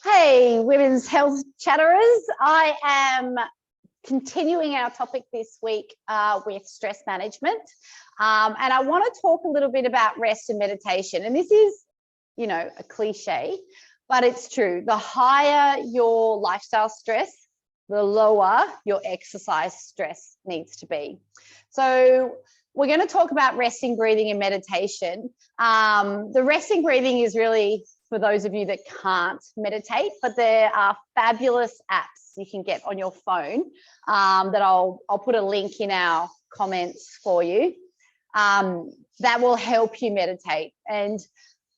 Hey, women's health chatterers. I am continuing our topic this week with stress management. And I want to talk a little bit about rest and meditation. And this is, a cliche, but it's true. The higher your lifestyle stress, the lower your exercise stress needs to be. So we're going to talk about resting, breathing, and meditation. The resting breathing is really for those of you that can't meditate, but there are fabulous apps you can get on your phone that I'll put a link in our comments for you that will help you meditate. And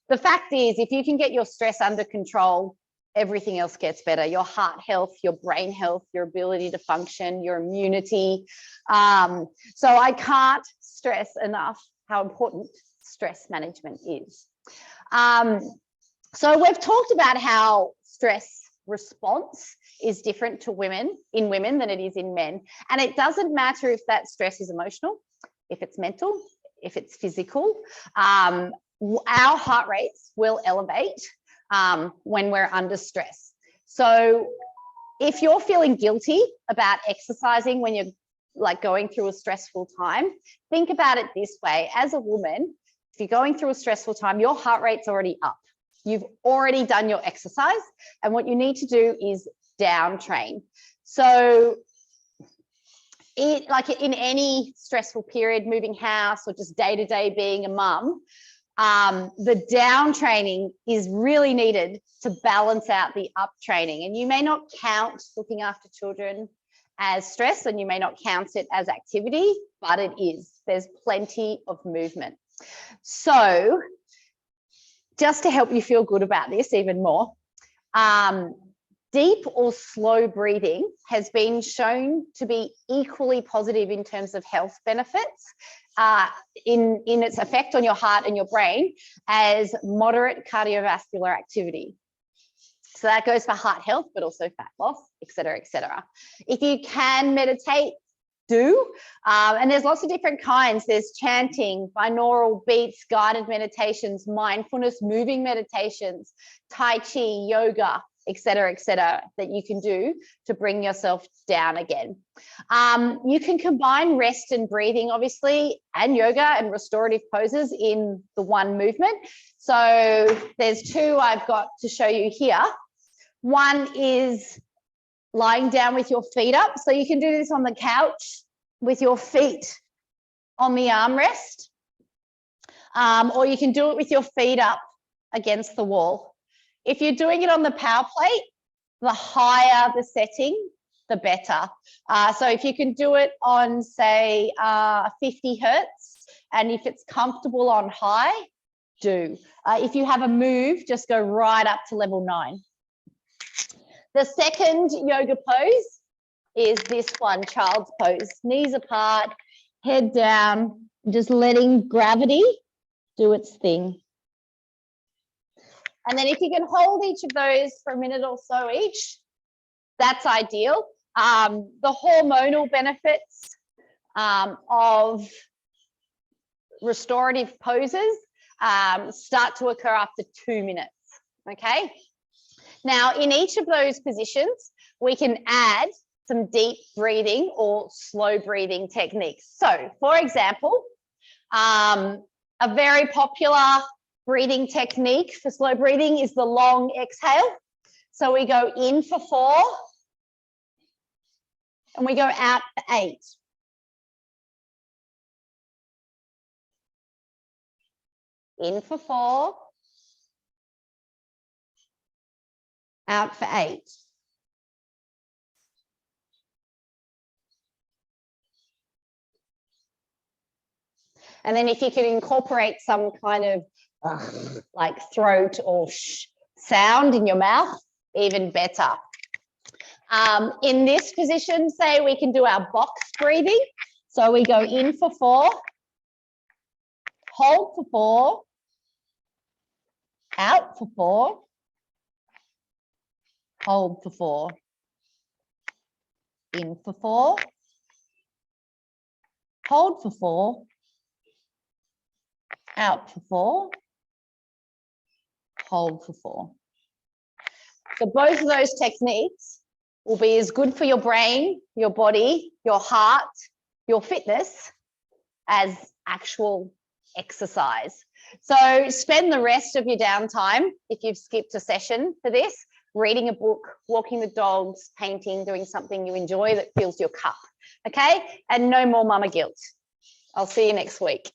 the fact is, if you can get your stress under control, everything else gets better. Your heart health, your brain health, your ability to function, your immunity. So I can't stress enough how important stress management is. So we've talked about how stress response is different to women than it is in men. And it doesn't matter if that stress is emotional, if it's mental, if it's physical. Our heart rates will elevate when we're under stress. So if you're feeling guilty about exercising when you're like going through a stressful time, think about it this way. As a woman, if you're going through a stressful time, your heart rate's already up. You've already done your exercise, and what you need to do is down train. So like in any stressful period, moving house or just day-to-day being a mum, the down training is really needed to balance out the up training. And you may not count looking after children as stress, and you may not count it as activity, but it is. There's plenty of movement. So just to help you feel good about this even more, deep or slow breathing has been shown to be equally positive in terms of health benefits in its effect on your heart and your brain as moderate cardiovascular activity. So that goes for heart health, but also fat loss, et cetera, et cetera. If you can meditate, do. And there's lots of different kinds. There's chanting, binaural beats, guided meditations, mindfulness, moving meditations, Tai Chi, yoga, et cetera, that you can do to bring yourself down again. You can combine rest and breathing, obviously, and yoga and restorative poses in the one movement. So there's two I've got to show you here. One is lying down with your feet up. So you can do this on the couch with your feet on the armrest, or you can do it with your feet up against the wall. If you're doing it on the power plate, the higher the setting, the better. So if you can do it on, say, 50 hertz, and if it's comfortable on high, do. If you have a move, just go right up to level 9. The second yoga pose is this one, child's pose. Knees apart, head down, just letting gravity do its thing. And then if you can hold each of those for a minute or so each, that's ideal. The hormonal benefits of restorative poses start to occur after 2 minutes, okay? Now, in each of those positions, we can add some deep breathing or slow breathing techniques. So, for example, a very popular breathing technique for slow breathing is the long exhale. So we go in for 4 and we go out for 8. In for 4, out for 8. And then if you can incorporate some kind of like throat or sound in your mouth, even better. In this position, say we can do our box breathing. So we go in for 4, hold for 4, out for 4, hold for 4, in for 4, hold for 4, out for 4, hold for 4. So both of those techniques will be as good for your brain, your body, your heart, your fitness as actual exercise. So spend the rest of your downtime, if you've skipped a session for this, reading a book, walking the dogs, painting, doing something you enjoy that fills your cup. Okay? And no more mama guilt. I'll see you next week.